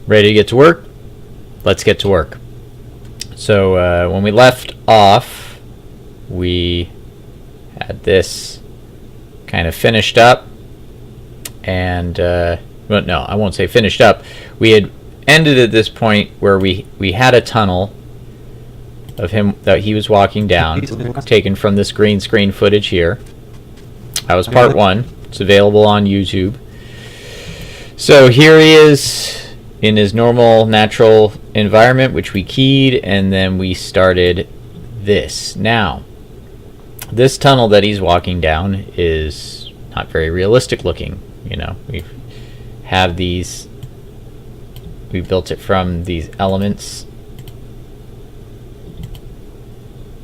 Ready to get to work? Let's get to work. So when we left off, we had this kind of finished up, and well, no, I won't say finished up. We had ended at this point where we had a tunnel of him that he was walking down, taken from this green screen footage here. That was part one. It's available on YouTube. So here he is in his normal natural environment, which we keyed, and then we started this. Now, this tunnel that he's walking down is not very realistic looking. You know, we built it from these elements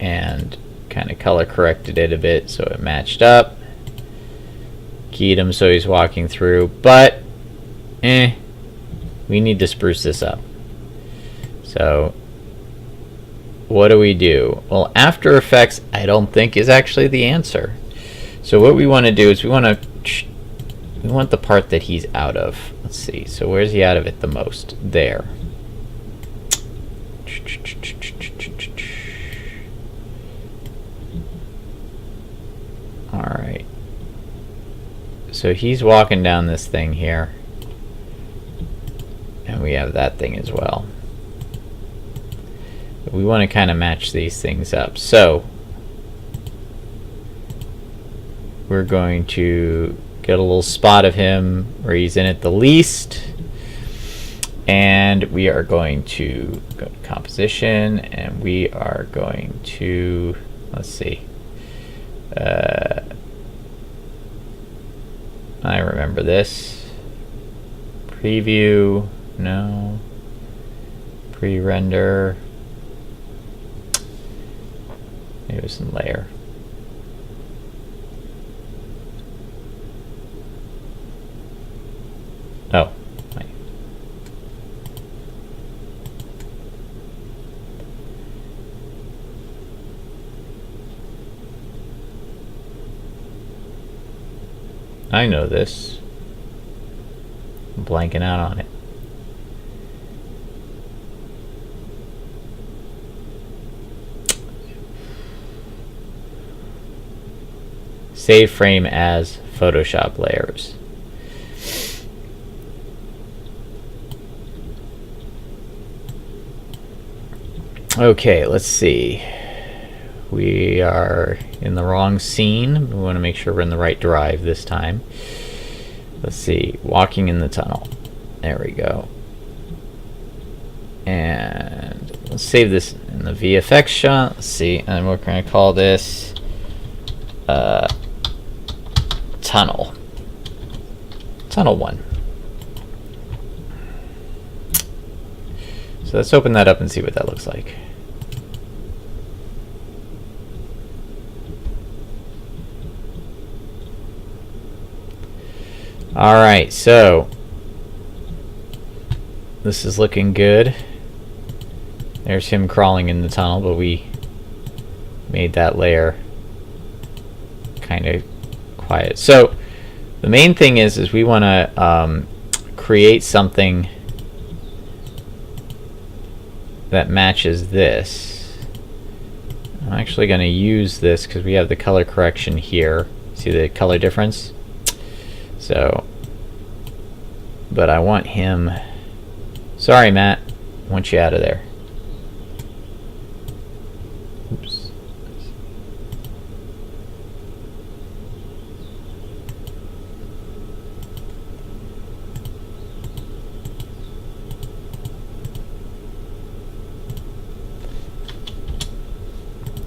and kind of color corrected it a bit so it matched up. Keyed him so he's walking through, but we need to spruce this up. So what do we do? Well, After Effects I don't think is actually the answer. So what we want to do is we want the part that he's out of. Let's see. So where's he out of it the most? There. All right. So he's walking down this thing here. And we have that thing as well. We want to kind of match these things up. So we're going to get a little spot of him where he's in it the least. And we are going to go to composition, and we are going to, let's see. I remember this. Preview, no. Pre-render. Maybe it was in layer. Oh. Right. I know this. I'm blanking out on it. Save frame as Photoshop layers. Okay, let's see. We are in the wrong scene. We want to make sure we're in the right drive this time. Let's see. Walking in the tunnel. There we go. And let's save this in the VFX shot. Let's see. And we're going to call this tunnel. Tunnel 1. So let's open that up and see what that looks like. Alright, so this is looking good. There's him crawling in the tunnel, but we made that layer kind of quiet. So the main thing is we want to create something that matches this. I'm actually going to use this because we have the color correction here. See the color difference? So, but I want him. Sorry, Matt. I want you out of there. Oops.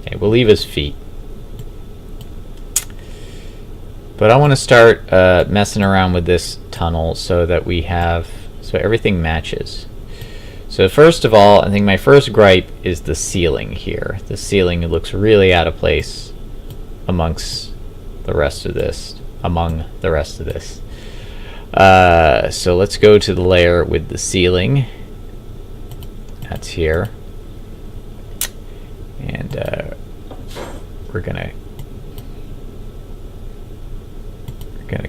Okay, we'll leave his feet. But I want to start messing around with this tunnel so that so everything matches. So first of all, I think my first gripe is the ceiling here. The ceiling looks really out of place amongst the rest of this. So let's go to the layer with the ceiling. That's here. And we're gonna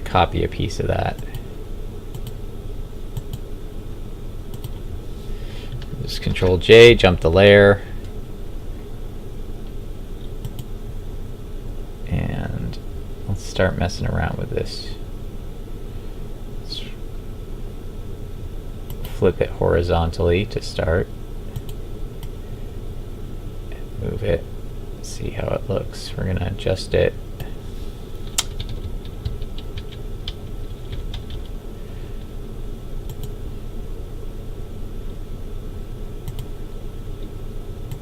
copy a piece of that. Just Control J, jump the layer. And let's start messing around with this. Let's flip it horizontally to start. Move it. See how it looks. We're going to adjust it.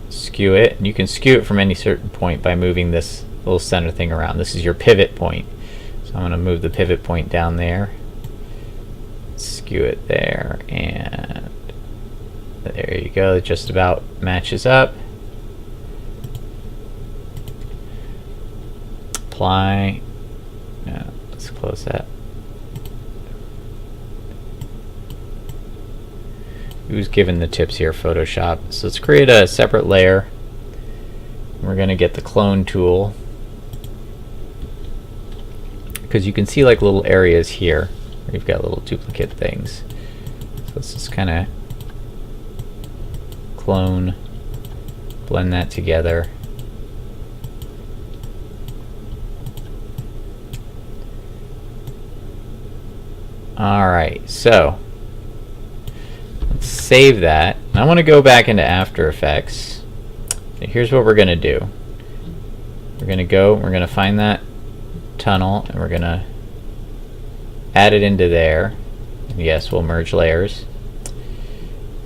Skew it, and you can skew it from any certain point by moving this little center thing around. This is your pivot point. So I'm going to move the pivot point down there. Skew it there, and there you go. It just about matches up. Apply. No, let's close that. Who's given the tips here? Photoshop. So let's create a separate layer. We're going to get the clone tool, because you can see like little areas here where you've got little duplicate things. So let's just kind of clone, blend that together. Alright, so let's save that. I want to go back into After Effects. So here's what we're going to do. We're going to find that tunnel, and we're going to add it into there. And yes, we'll merge layers.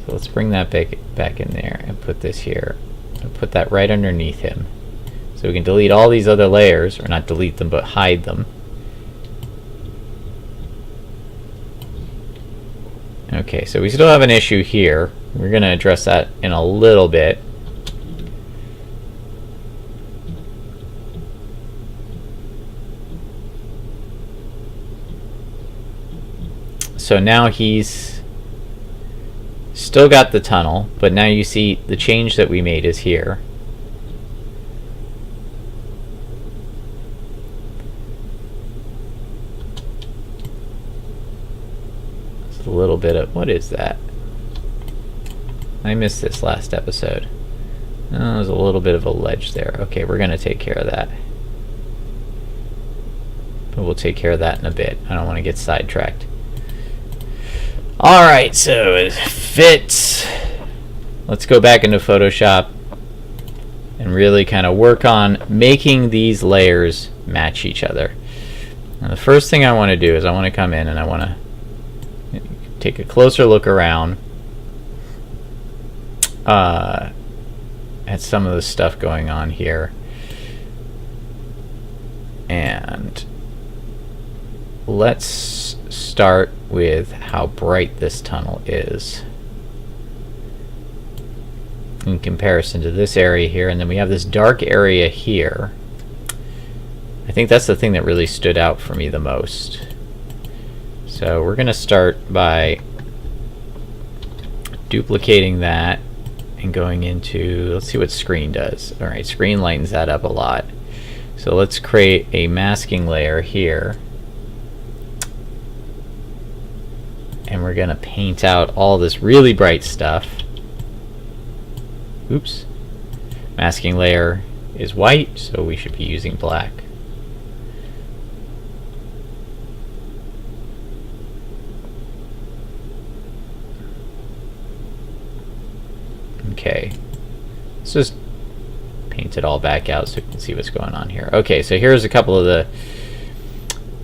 So let's bring that back in there and put this here. And put that right underneath him. So we can delete all these other layers, or not delete them, but hide them. Okay, so we still have an issue here. We're going to address that in a little bit. So now he's still got the tunnel, but now you see the change that we made is here. A little bit of, what is that? I missed this last episode. Oh, there's a little bit of a ledge there. Okay, we're going to take care of that. But we'll take care of that in a bit. I don't want to get sidetracked. Alright, so it fits. Let's go back into Photoshop and really kind of work on making these layers match each other. Now, the first thing I want to do is I want to come in and I want to take a closer look around at some of the stuff going on here, and let's start with how bright this tunnel is in comparison to this area here, and then we have this dark area here. I think that's the thing that really stood out for me the most. So we're going to start by duplicating that and going into, let's see what screen does. Alright, screen lightens that up a lot. So let's create a masking layer here. And we're going to paint out all this really bright stuff. Oops. Masking layer is white, so we should be using black. Okay, let's just paint it all back out so we can see what's going on here. Okay, so here's a couple of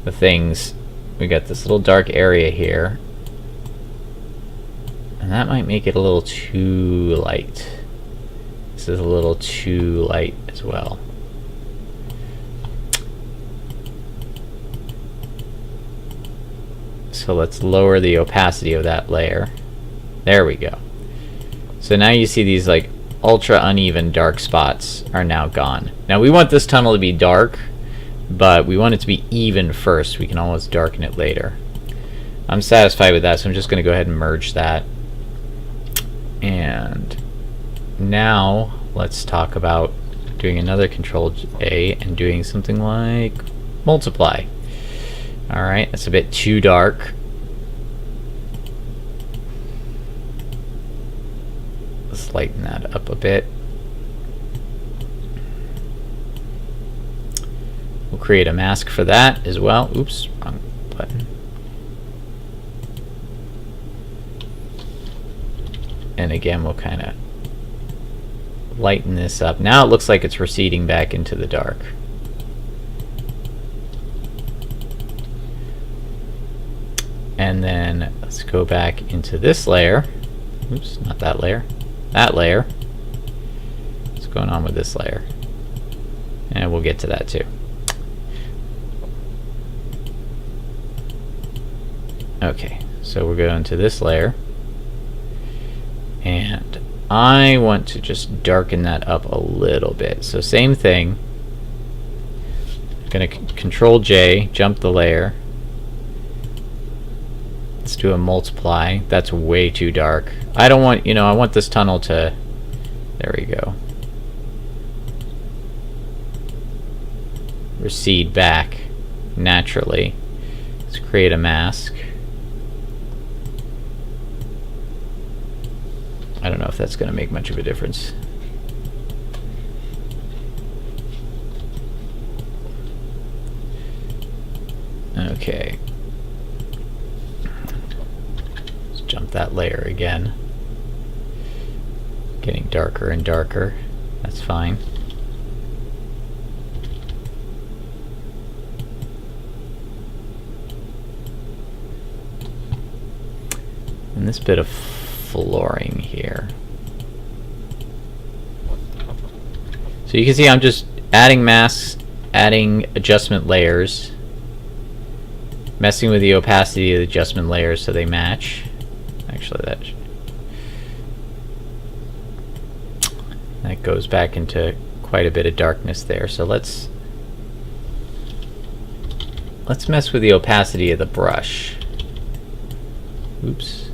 the things. We got this little dark area here, and that might make it a little too light. This is a little too light as well. So let's lower the opacity of that layer. There we go. So now you see these like ultra uneven dark spots are now gone. Now we want this tunnel to be dark, but we want it to be even first. We can always darken it later. I'm satisfied with that, so I'm just going to go ahead and merge that. And now let's talk about doing another Control A and doing something like multiply. Alright, that's a bit too dark. Let's lighten that up a bit. We'll create a mask for that as well. Oops, wrong button. And again, we'll kind of lighten this up. Now it looks like it's receding back into the dark. And then let's go back into this layer. Oops, not that layer. That layer. What's going on with this layer? And we'll get to that too. Okay, so we're going to this layer. And I want to just darken that up a little bit. So same thing. I'm going to Control J, jump the layer. Let's do a multiply. That's way too dark. I don't want, I want this tunnel to, there we go, recede back naturally. Let's create a mask. I don't know if that's going to make much of a difference. Okay. Let's jump that layer again. Getting darker and darker. That's fine. And this bit of flooring here. So you can see I'm just adding masks, adding adjustment layers, messing with the opacity of the adjustment layers so they match. Actually, that goes back into quite a bit of darkness there. So let's mess with the opacity of the brush. Oops.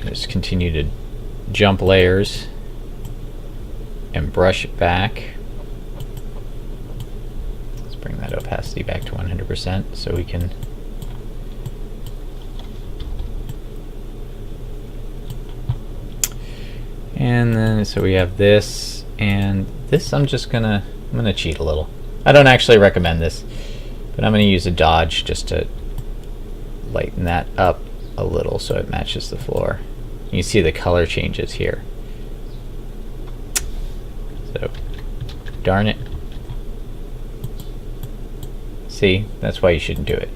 Just continue to jump layers and brush it back. Let's bring that opacity back to 100% so we can and then so we have this and this. I'm gonna cheat a little. I don't actually recommend this, but I'm gonna use a dodge just to lighten that up a little so it matches the floor. You see the color changes here. So, darn it. See, that's why you shouldn't do it.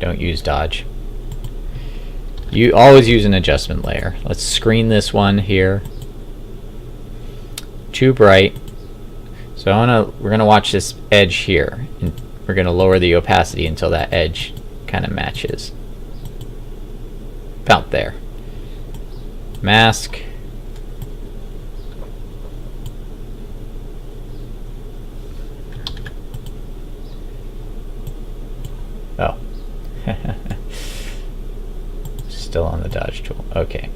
Don't use dodge. You always use an adjustment layer. Let's screen this one here. Too bright. So we're gonna watch this edge here, and we're gonna lower the opacity until that edge kind of matches. About there. Mask. Oh. Still on the dodge tool. Okay.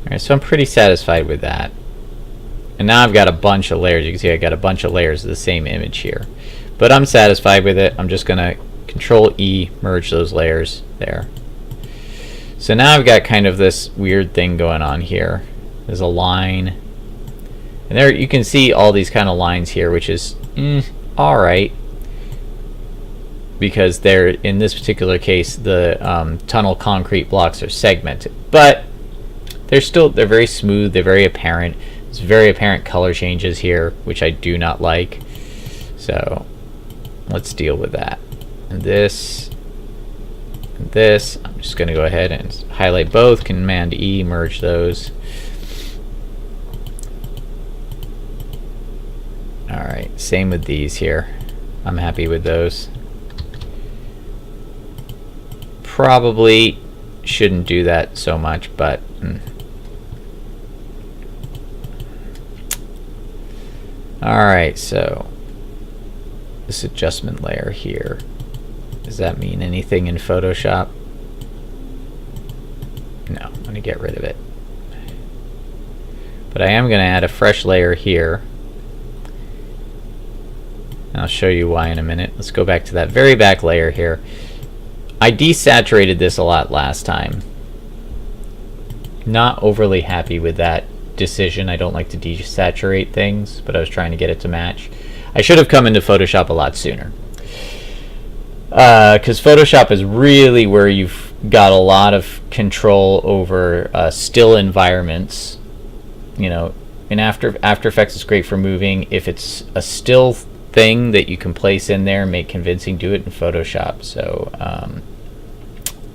Alright, so I'm pretty satisfied with that. And now I've got a bunch of layers. You can see I got a bunch of layers of the same image here. But I'm satisfied with it. I'm just going to Control E, merge those layers there. So now I've got kind of this weird thing going on here. There's a line. And there you can see all these kind of lines here, which is alright. Because they're, in this particular case, the tunnel concrete blocks are segmented. But they're very smooth, they're very apparent. There's very apparent color changes here, which I do not like. So let's deal with that. And this, I'm just going to go ahead and highlight both, Command E, merge those. Alright, same with these here. I'm happy with those. probably shouldn't do that so much, but alright, so this adjustment layer here, does that mean anything in Photoshop? No, I'm going to get rid of it. But I am going to add a fresh layer here. I'll show you why in a minute. Let's go back to that very back layer here. I desaturated this a lot last time. Not overly happy with that decision. I don't like to desaturate things, but I was trying to get it to match. I should have come into Photoshop a lot sooner. Because Photoshop is really where you've got a lot of control over still environments. You know, in After Effects is great for moving. If it's a still thing that you can place in there and make convincing, do it in Photoshop. So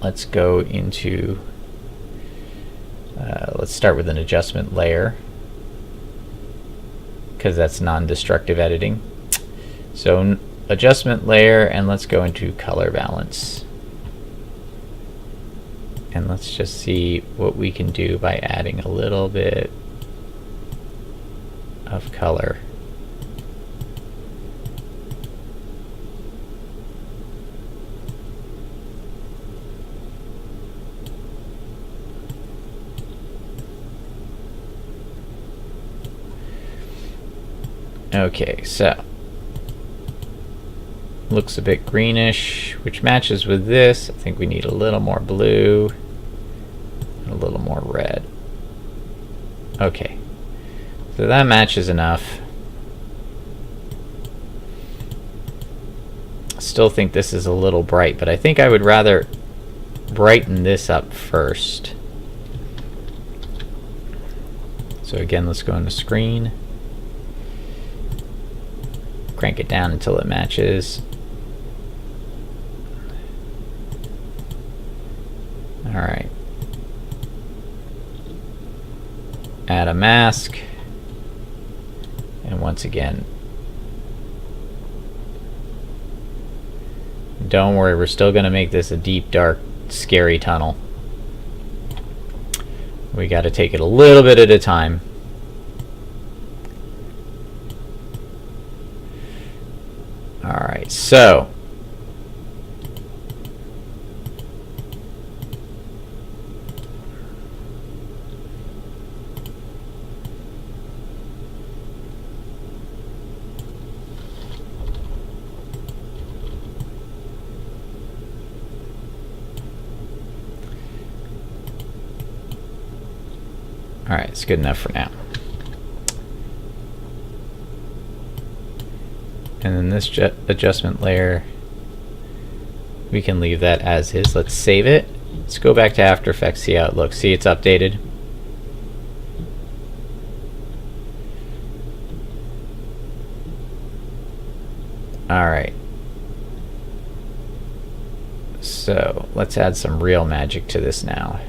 let's go into let's start with an adjustment layer, because that's non-destructive editing. So adjustment layer, and let's go into color balance, and let's just see what we can do by adding a little bit of color. Okay, so looks a bit greenish, which matches with this. I think we need a little more blue and a little more red. Okay, so that matches enough. Still think this is a little bright, but I think I would rather brighten this up first. So again, let's go into screen. Crank it down until it matches. Alright. Add a mask. And once again, don't worry, we're still going to make this a deep, dark, scary tunnel. We got to take it a little bit at a time. Alright, so alright, it's good enough for now. And then this adjustment layer, we can leave that as is. Let's save it. Let's go back to After Effects, see how it looks. See, it's updated. Alright. So, let's add some real magic to this now.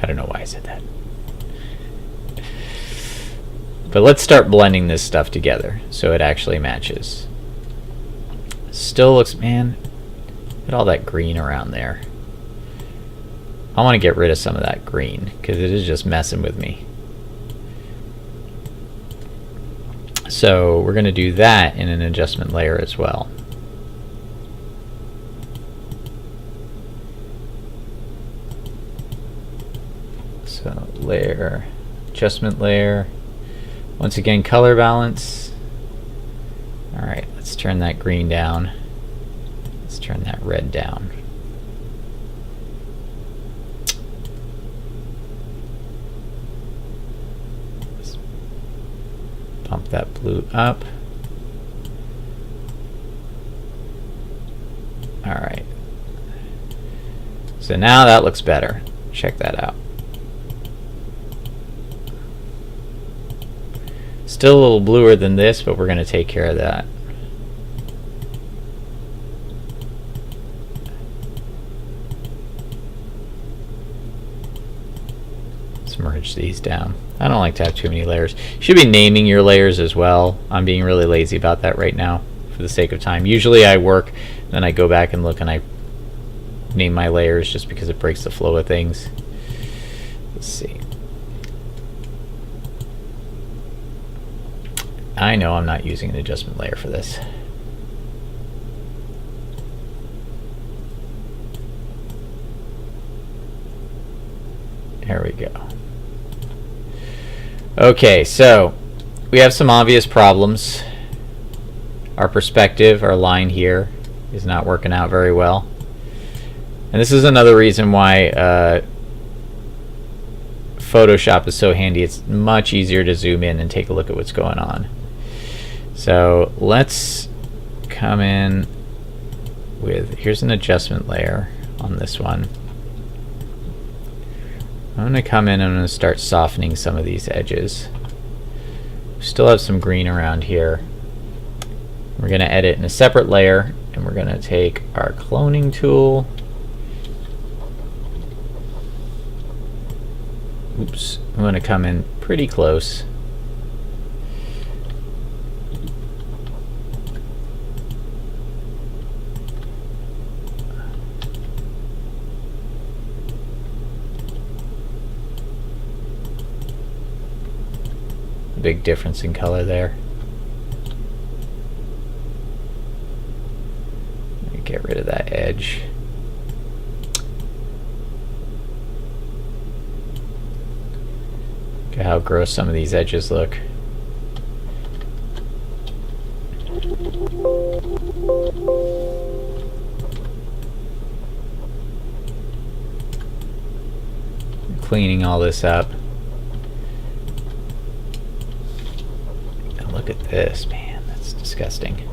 I don't know why I said that. But let's start blending this stuff together so it actually matches. Still looks, man, look at all that green around there. I want to get rid of some of that green because it is just messing with me. So we're going to do that in an adjustment layer as well. So layer, adjustment layer. Once again, color balance. Alright, let's turn that green down. Let's turn that red down. Let's bump that blue up. Alright. So now that looks better. Check that out. Still a little bluer than this, but we're going to take care of that. Let's merge these down. I don't like to have too many layers. You should be naming your layers as well. I'm being really lazy about that right now. for the sake of time. Usually I work, then I go back and look and I name my layers just because it breaks the flow of things. Let's see. I know I'm not using an adjustment layer for this. There we go. Okay, so we have some obvious problems. Our perspective, our line here, is not working out very well. And this is another reason why Photoshop is so handy. It's much easier to zoom in and take a look at what's going on. So let's come in with, here's an adjustment layer on this one. I'm going to come in and I'm going to start softening some of these edges. Still have some green around here. We're going to edit in a separate layer, and we're going to take our cloning tool. Oops, I'm going to come in pretty close. Big difference in color there. Get rid of that edge. Look at how gross some of these edges look. Cleaning all this up. Look at this, man, that's disgusting.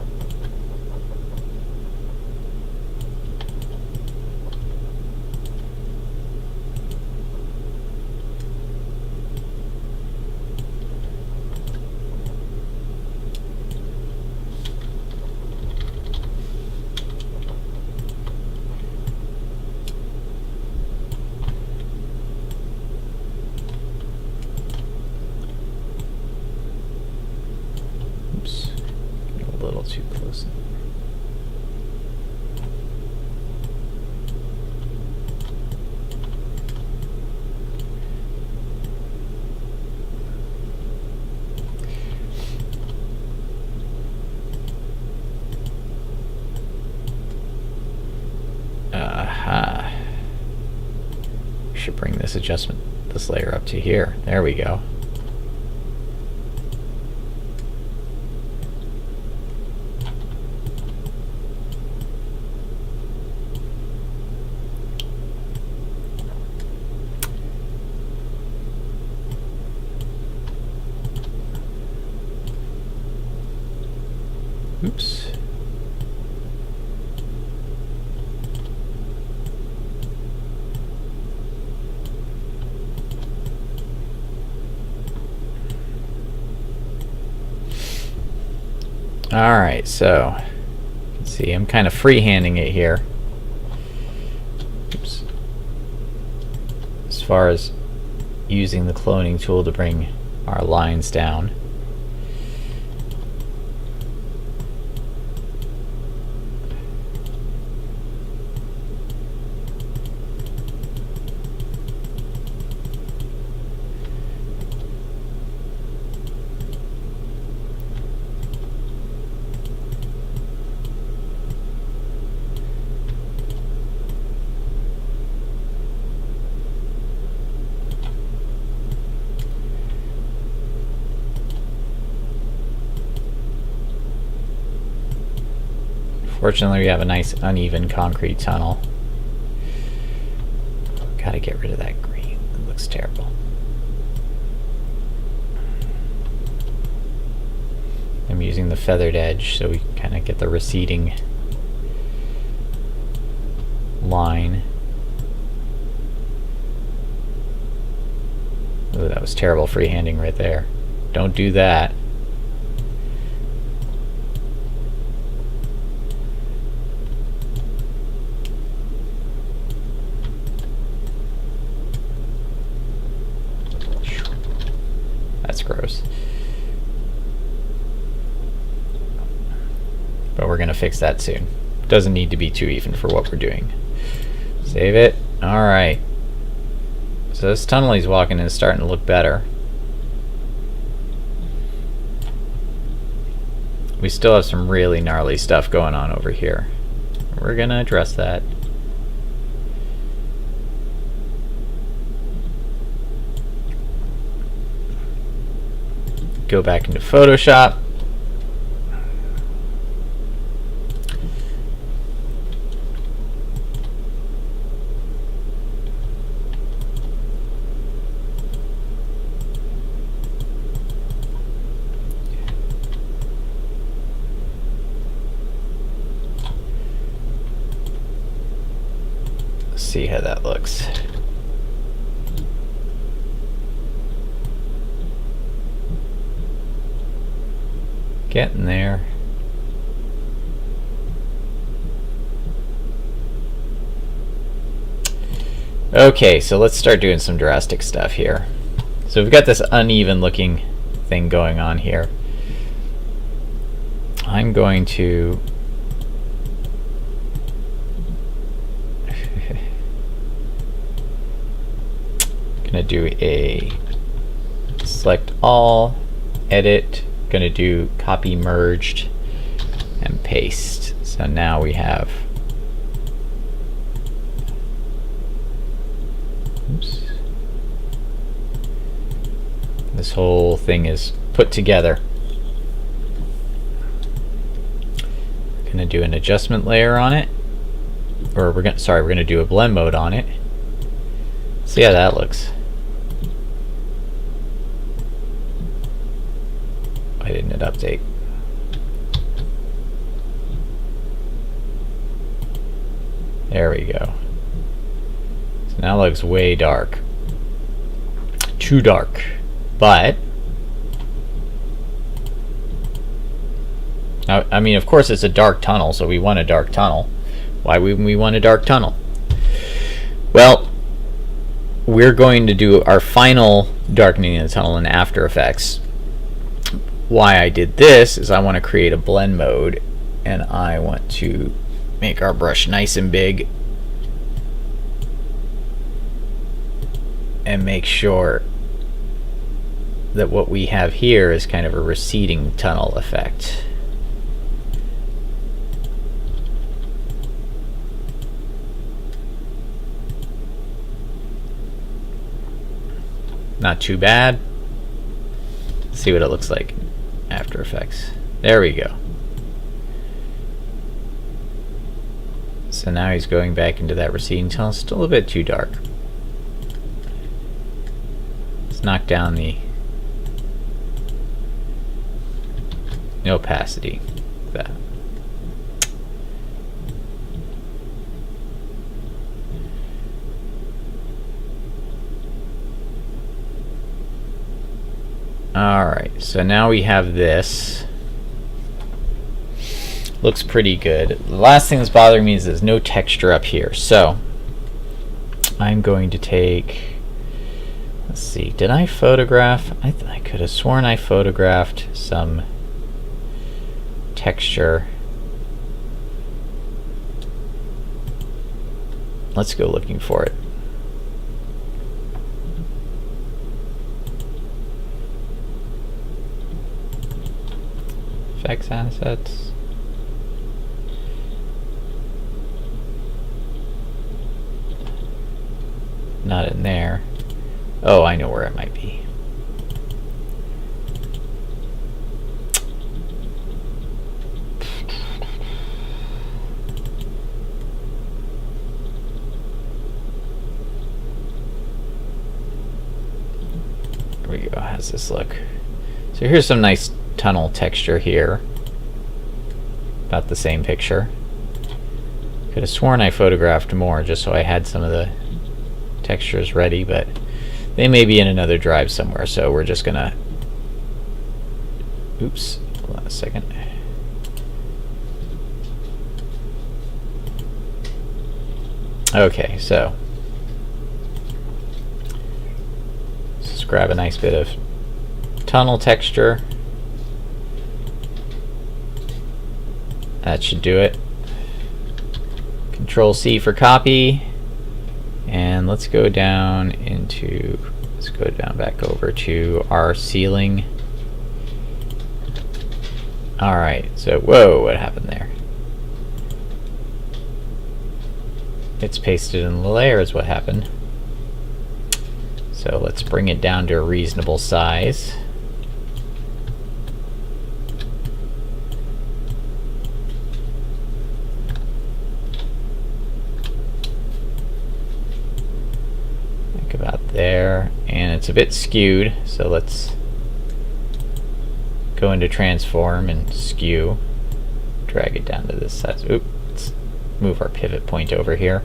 Too close. Aha. We should bring this layer up to here. There we go. Oops. Alright, so let's see, I'm kind of freehanding it here. Oops. As far as using the cloning tool to bring our lines down. Fortunately, we have a nice uneven concrete tunnel. Gotta get rid of that green. It looks terrible. I'm using the feathered edge so we kind of get the receding line. Oh, that was terrible freehanding right there. Don't do that. That's gross. but we're going to fix that soon. Doesn't need to be too even for what we're doing. Save it. Alright. So this tunnel he's walking in is starting to look better. We still have some really gnarly stuff going on over here. We're going to address that. Go back into Photoshop. See how that looks. Getting there. Okay, so let's start doing some drastic stuff here. So we've got this uneven looking thing going on here. I'm going to do a select all, edit, gonna do copy merged and paste. So now we have, oops, this whole thing is put together. Gonna do an adjustment layer on it, or we're gonna do a blend mode on it. See how that looks. Why didn't it update? There we go. So now it looks way dark. Too dark. But now, I mean, of course it's a dark tunnel, so we want a dark tunnel. Why wouldn't we want a dark tunnel? Well, we're going to do our final darkening of the tunnel in After Effects. Why I did this is I want to create a blend mode, and I want to make our brush nice and big and make sure that what we have here is kind of a receding tunnel effect. Not too bad. Let's see what it looks like. After Effects. There we go. So now he's going back into that receding tunnel. Still a bit too dark. Let's knock down the opacity. That. Alright, so now we have this. Looks pretty good. The last thing that's bothering me is there's no texture up here. So I'm going to take, let's see, did I photograph? I could have sworn I photographed some texture. Let's go looking for it. Effects assets. Not in there. Oh, I know where it might be. There we go. How's this look? So here's some nice tunnel texture here. About the same picture. Could have sworn I photographed more just so I had some of the textures ready, but they may be in another drive somewhere, so we're just gonna, oops, hold on a second. Okay, so let's just grab a nice bit of tunnel texture. That should do it. Control C for copy. And let's go down back over to our ceiling. Alright, so whoa, what happened there? It's pasted in the layer is what happened. So let's bring it down to a reasonable size. Like about there, and it's a bit skewed, so let's go into transform and skew. Drag it down to this size. Oops, let's move our pivot point over here.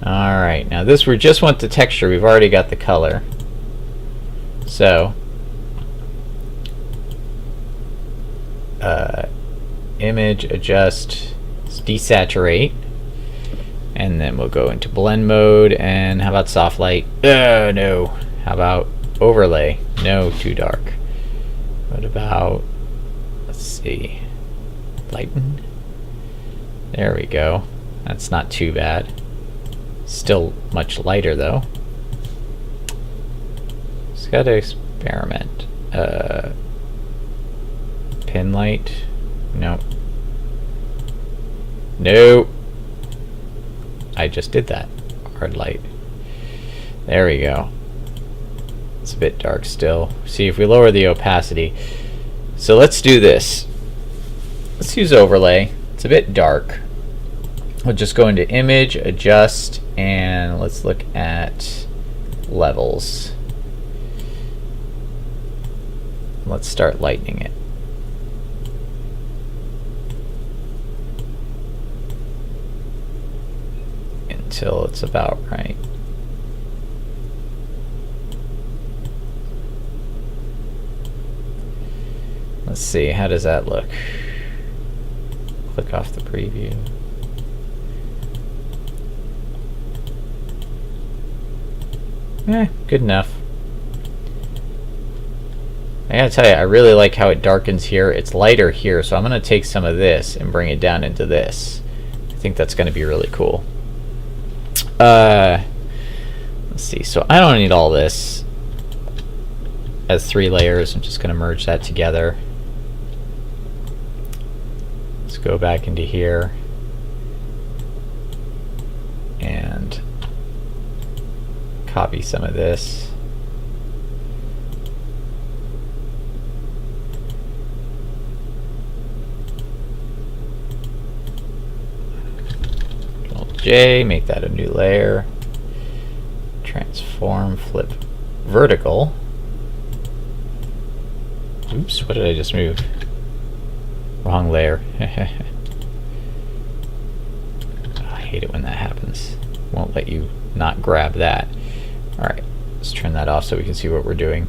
Alright, now this we just want the texture, we've already got the color. So image, adjust, desaturate, and then we'll go into blend mode, and how about soft light? No. How about overlay? No, too dark. What about, let's see, lighten? There we go. That's not too bad. Still much lighter though. Just gotta experiment. Pin light? Nope. Nope. I just did that. Hard light. There we go. It's a bit dark still. See, if we lower the opacity. So let's do this. Let's use overlay. It's a bit dark. We'll just go into image, adjust, and let's look at levels. Let's start lightening it. Until it's about right. Let's see, how does that look? Click off the preview. Good enough. I gotta tell you, I really like how it darkens here. It's lighter here, so I'm gonna take some of this and bring it down into this. I think that's gonna be really cool. Let's see, so I don't need all this as 3 layers. I'm just gonna merge that together. Let's go back into here and copy some of this. Control J, make that a new layer. Transform, flip vertical. Oops, what did I just move? Wrong layer. I hate it when that happens. Won't let you not grab that. Alright, let's turn that off so we can see what we're doing.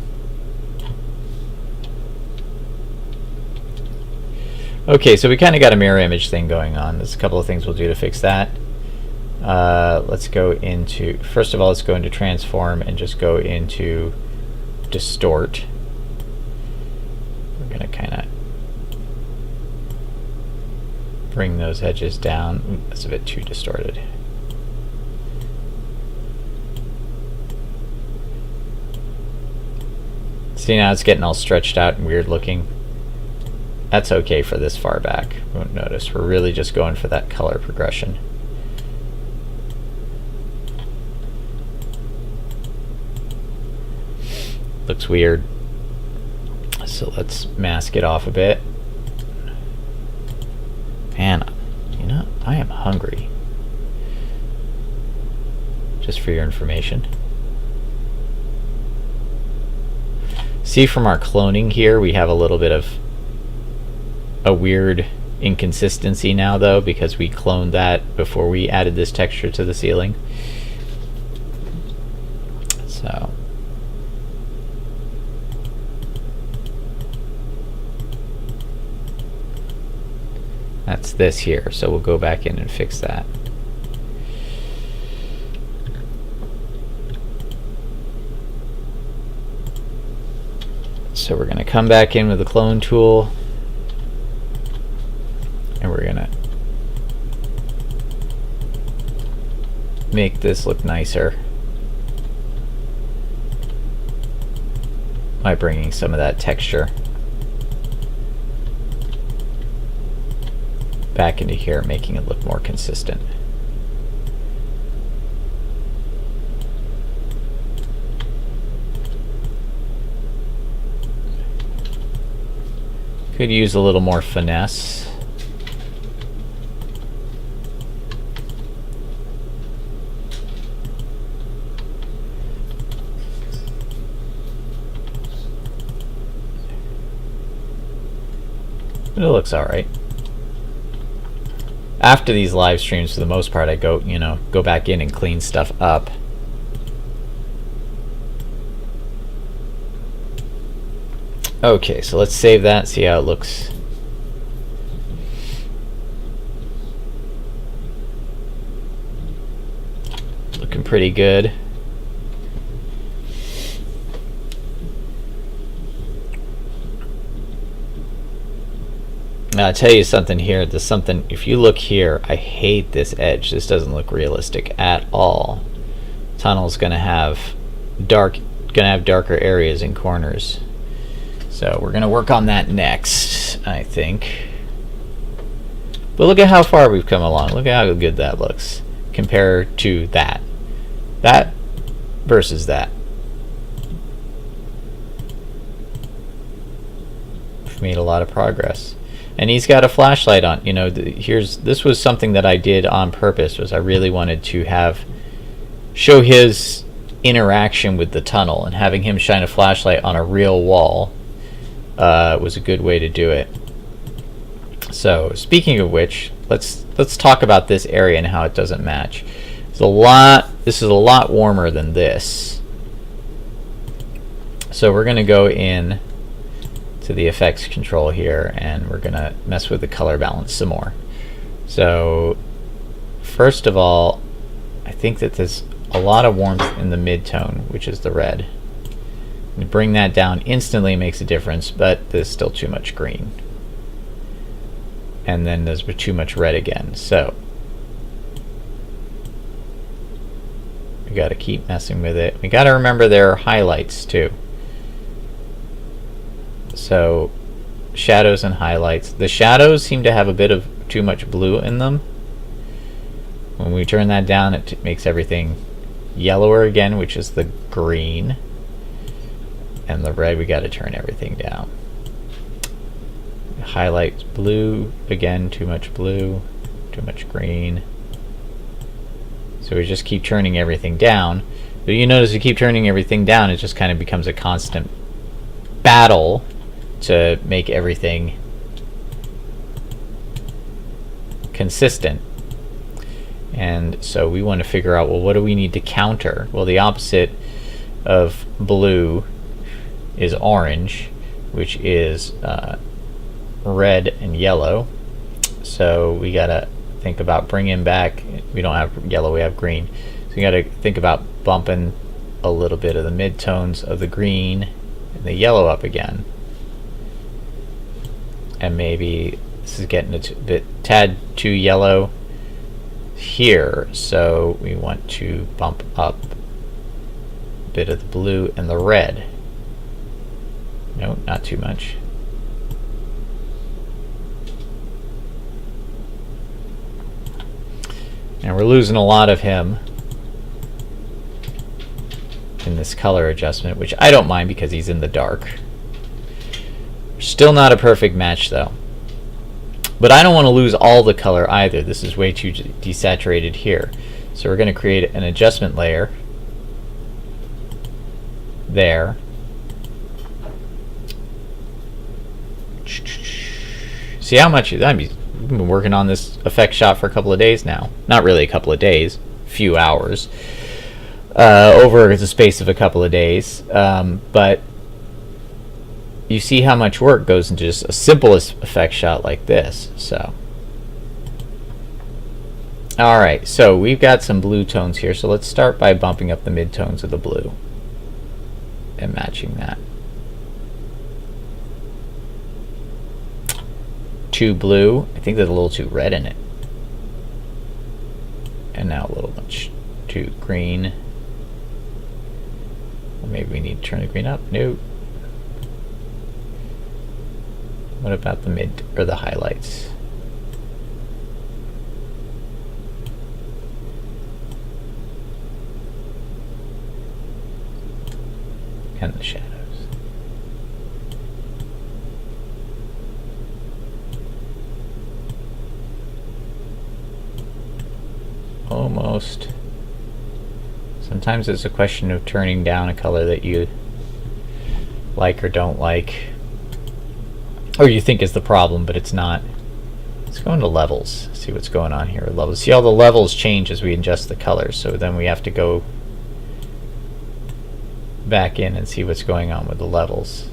Okay, so we kind of got a mirror image thing going on. There's a couple of things we'll do to fix that. Let's go into, first of all, let's go into transform and just go into distort. We're going to kind of bring those edges down. Ooh, that's a bit too distorted. See, now it's getting all stretched out and weird looking. That's okay for this far back. You won't notice. We're really just going for that color progression. Looks weird. So let's mask it off a bit. Man, you know, I am hungry. Just for your information. See, from our cloning here, we have a little bit of a weird inconsistency now, though, because we cloned that before we added this texture to the ceiling. So that's this here, so we'll go back in and fix that. So we're going to come back in with the clone tool, and we're going to make this look nicer by bringing some of that texture back into here, making it look more consistent. Could use a little more finesse. But it looks alright. After these live streams, for the most part, I go back in and clean stuff up. Okay, so let's save that, see how it looks. Looking pretty good. Now, I'll tell you something here. There's something, if you look here, I hate this edge. This doesn't look realistic at all. Tunnel's gonna have darker areas and corners. So we're gonna work on that next, I think. But look at how far we've come along. Look at how good that looks compared to that. That versus that. We've made a lot of progress. And he's got a flashlight on. You know, this was something that I did on purpose. Was I really wanted to show his interaction with the tunnel, and having him shine a flashlight on a real wall was a good way to do it. So, speaking of which, let's talk about this area and how it doesn't match. This is a lot warmer than this. So we're going to go in to the effects control here, and we're going to mess with the color balance some more. So first of all, I think that there's a lot of warmth in the mid-tone, which is the red. And bring that down instantly makes a difference, but there's still too much green. And then there's too much red again. So we got to keep messing with it. We got to remember there are highlights too. So shadows and highlights. The shadows seem to have a bit of too much blue in them. When we turn that down, it makes everything yellower again, which is the green. And the red, we got to turn everything down. Highlights blue, again, too much blue, too much green. So we just keep turning everything down. But you notice you keep turning everything down, it just kind of becomes a constant battle to make everything consistent. And so we want to figure out, well, what do we need to counter? Well, the opposite of blue is orange, which is red and yellow. So we gotta think about bringing back, we don't have yellow, we have green. So you gotta think about bumping a little bit of the mid-tones of the green and the yellow up again. And maybe this is getting a tad too yellow here, so we want to bump up a bit of the blue and the red. No, not too much. And we're losing a lot of him in this color adjustment, which I don't mind because he's in the dark. Still not a perfect match though. But I don't want to lose all the color either. This is way too desaturated here. So we're going to create an adjustment layer there. See how much, we've been working on this effect shot for a couple of days now. Not really a couple of days, a few hours. Over the space of a couple of days. But you see how much work goes into just a simplest effect shot like this. So, alright, so we've got some blue tones here. So let's start by bumping up the mid-tones of the blue and matching that. too blue. I think there's a little too red in it. And now a little much too green. Or maybe we need to turn the green up. No. What about the mid or the highlights? And the shadows. Almost. Sometimes it's a question of turning down a color that you like or don't like, or you think is the problem, but it's not. Let's go into levels, see what's going on here with levels. See, all the levels change as we adjust the colors, so then we have to go back in and see what's going on with the levels.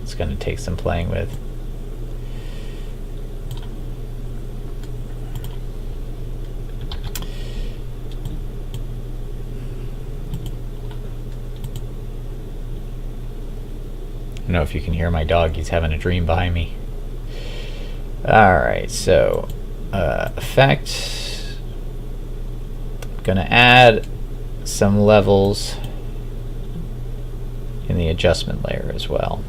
It's going to take some playing with. I don't know if you can hear my dog, he's having a dream behind me. Alright, so effect. I'm going to add some levels in the adjustment layer as well.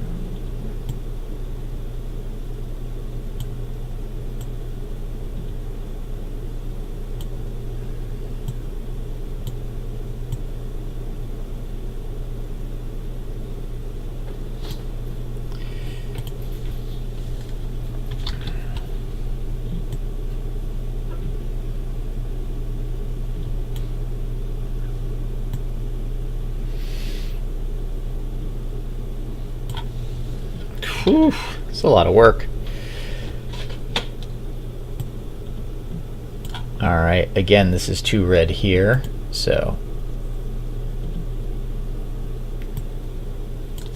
Whew, it's a lot of work. Alright, again, this is too red here, so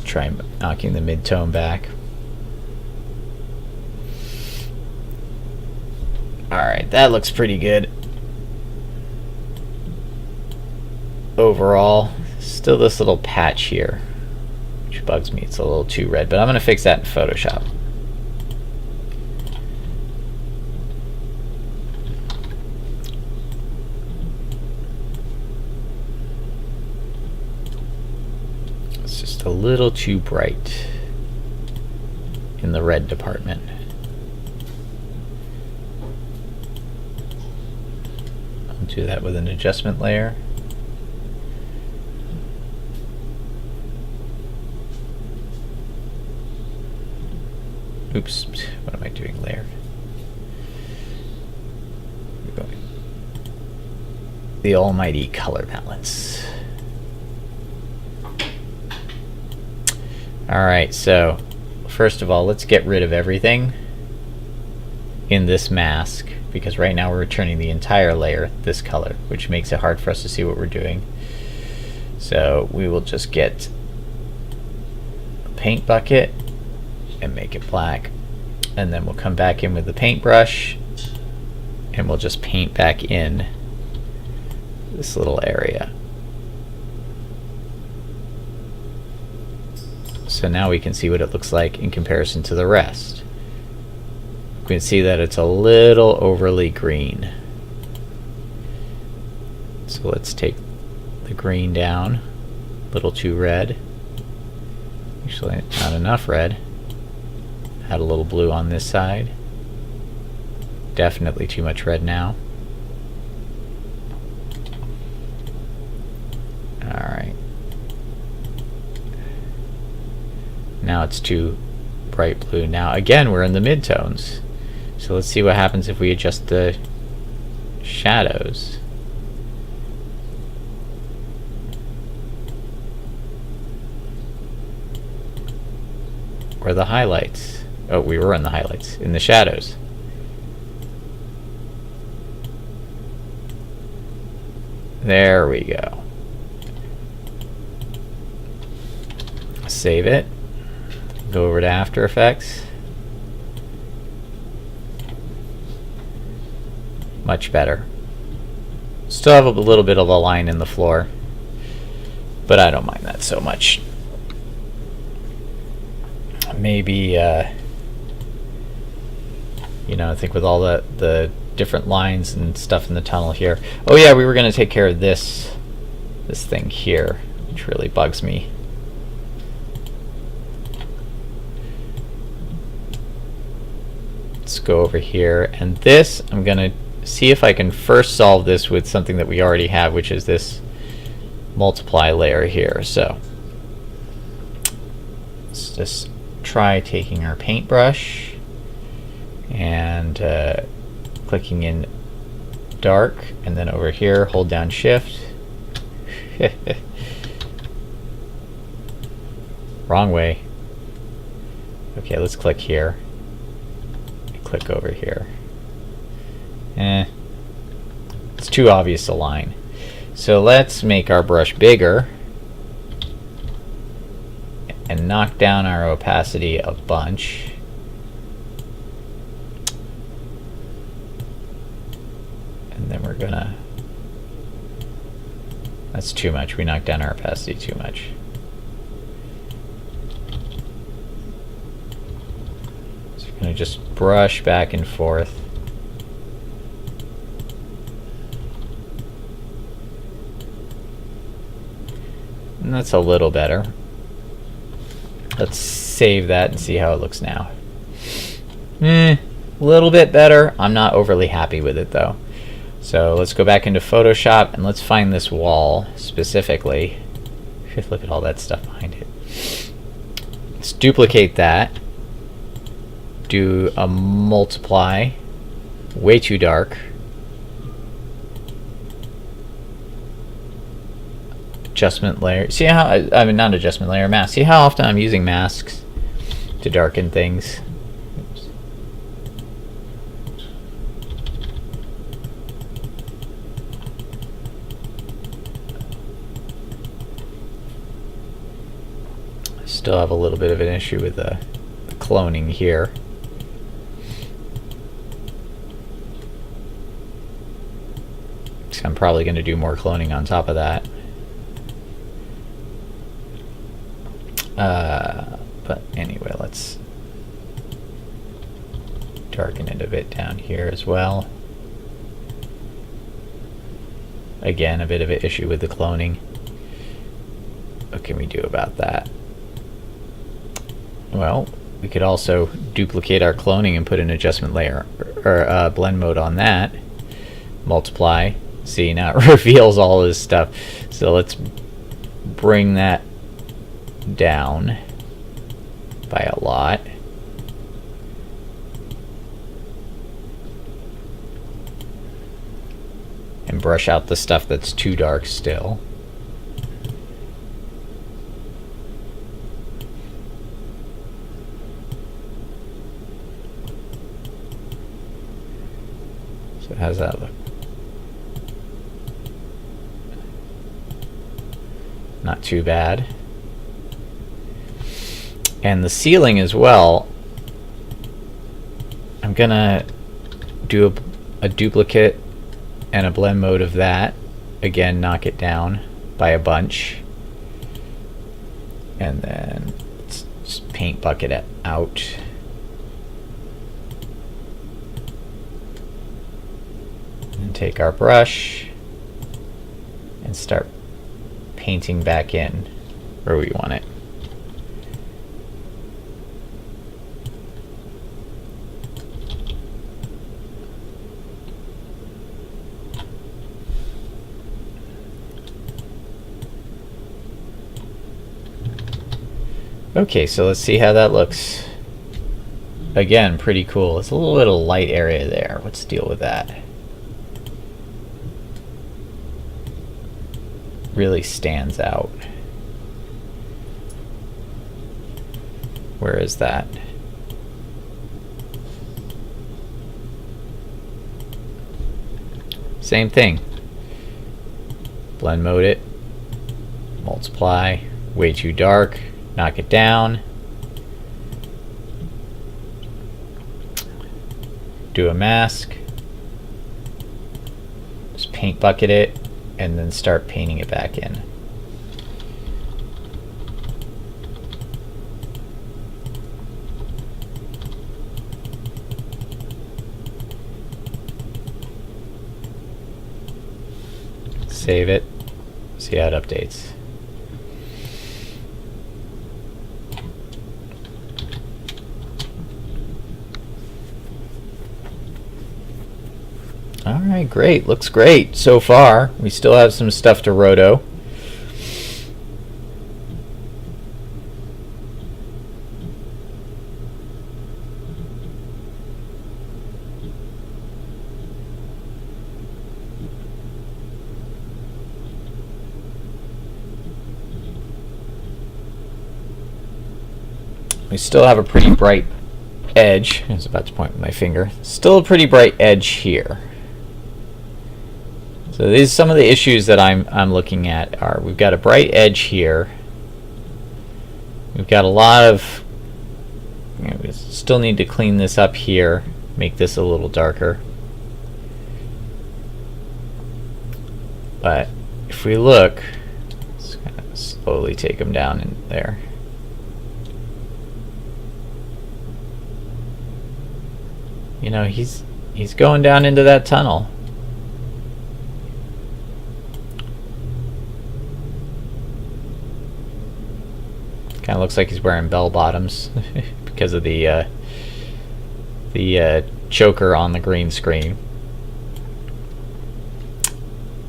try knocking the mid-tone back. Alright, that looks pretty good. Overall, still this little patch here, which bugs me. It's a little too red, but I'm going to fix that in Photoshop. It's just a little too bright in the red department. I'll do that with an adjustment layer. Oops, what am I doing layer? The almighty color balance. Alright, so first of all, let's get rid of everything in this mask, because right now we're returning the entire layer this color, which makes it hard for us to see what we're doing. So we will just get a paint bucket and make it black, and then we'll come back in with the paintbrush and we'll just paint back in this little area. So now we can see what it looks like in comparison to the rest. We can see that it's a little overly green. So let's take the green down, a little too red. Actually, not enough red. Add a little blue on this side. Definitely too much red now. Alright. Now it's too bright blue. Now again, we're in the midtones. So let's see what happens if we adjust the shadows. Or the highlights. Oh, we were in the highlights. In the shadows. There we go. save it. Go over to After Effects. Much better. Still have a little bit of a line in the floor, but I don't mind that so much. Maybe, you know, I think with all the different lines and stuff in the tunnel here. Oh yeah, we were going to take care of this thing here, which really bugs me. Let's go over here, and this, I'm going to see if I can first solve this with something that we already have, which is this multiply layer here. So let's just try taking our paintbrush and clicking in dark, and then over here hold down shift. Wrong way. Okay, let's click here. Click over here. It's too obvious a line. So let's make our brush bigger and knock down our opacity a bunch. And then we're gonna, that's too much. We knocked down our opacity too much. So we're gonna just brush back and forth. And that's a little better. Let's save that and see how it looks now. A little bit better. I'm not overly happy with it though. So let's go back into Photoshop and let's find this wall specifically. Look at all that stuff behind it. Let's duplicate that. Do a multiply. Way too dark. Adjustment layer. See how, I mean, not adjustment layer, mask. See how often I'm using masks to darken things? Oops. Still have a little bit of an issue with the cloning here. So I'm probably going to do more cloning on top of that. But anyway, let's darken it a bit down here as well. Again, a bit of an issue with the cloning. What can we do about that? Well, we could also duplicate our cloning and put an adjustment layer or blend mode on that. Multiply. See, now it reveals all this stuff. So let's bring that down by a lot. And brush out the stuff that's too dark still. So how's that look? Not too bad. And the ceiling as well, I'm gonna do a duplicate and a blend mode of that. Again, knock it down by a bunch. And then let's just paint bucket it out. And take our brush and start painting back in where we want it. Okay, so let's see how that looks. Again, pretty cool. It's a little bit of light area there. Let's deal with that. Really stands out. Where is that? Same thing. Blend mode it. Multiply. Way too dark. knock it down, do a mask, just paint bucket it, and then start painting it back in. Save it, see how it updates. Alright, great. Looks great so far. We still have some stuff to roto. We still have a pretty bright edge. I was about to point with my finger. Still a pretty bright edge here. So these some of the issues that I'm looking at are we've got a bright edge here. We've got a lot of, we still need to clean this up here, make this a little darker. But if we look, let's kind of slowly take them down in there. You know, he's going down into that tunnel. Kind of looks like he's wearing bell bottoms because of the choker on the green screen.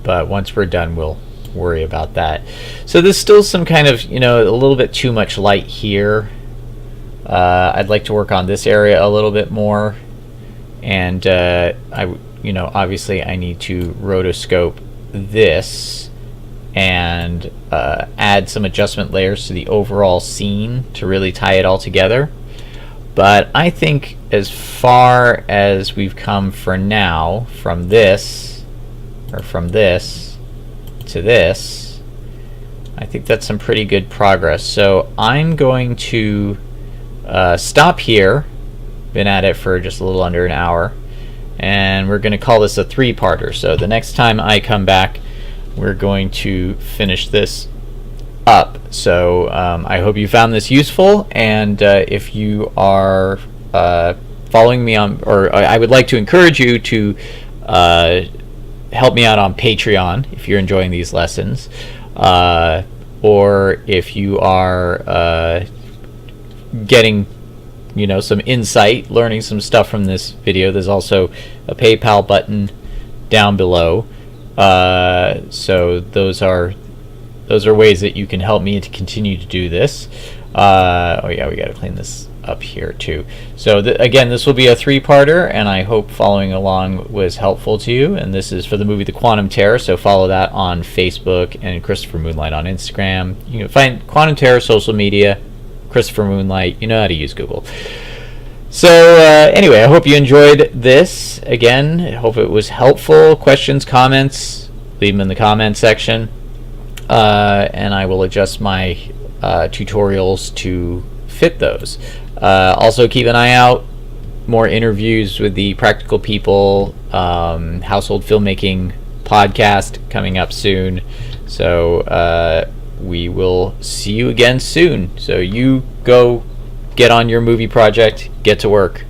But once we're done, we'll worry about that. So there's still some kind of, you know, a little bit too much light here. I'd like to work on this area a little bit more, and you know, obviously I need to rotoscope this and add some adjustment layers to the overall scene to really tie it all together. But I think as far as we've come for now, from this to this, I think that's some pretty good progress. So I'm going to stop here. Been at it for just a little under an hour, and we're going to call this a three-parter. So the next time I come back, we're going to finish this up. So I hope you found this useful, and if you are following me on, or I would like to encourage you to help me out on Patreon if you're enjoying these lessons, or if you are getting, you know, some insight, learning some stuff from this video. There's also a PayPal button down below. So those are ways that you can help me to continue to do this. Oh yeah, we got to clean this up here too. So again, this will be a three-parter, and I hope following along was helpful to you. And this is for the movie The Quantum Terror, so follow that on Facebook, and Christopher Moonlight on Instagram. You can find Quantum Terror social media, Christopher Moonlight. You know how to use Google. So anyway, I hope you enjoyed this. Again, I hope it was helpful. Questions, comments, leave them in the comments section, and I will adjust my tutorials to fit those. Also keep an eye out, more interviews with the Practical People Household Filmmaking podcast coming up soon. So we will see you again soon. So you go get on your movie project, get to work.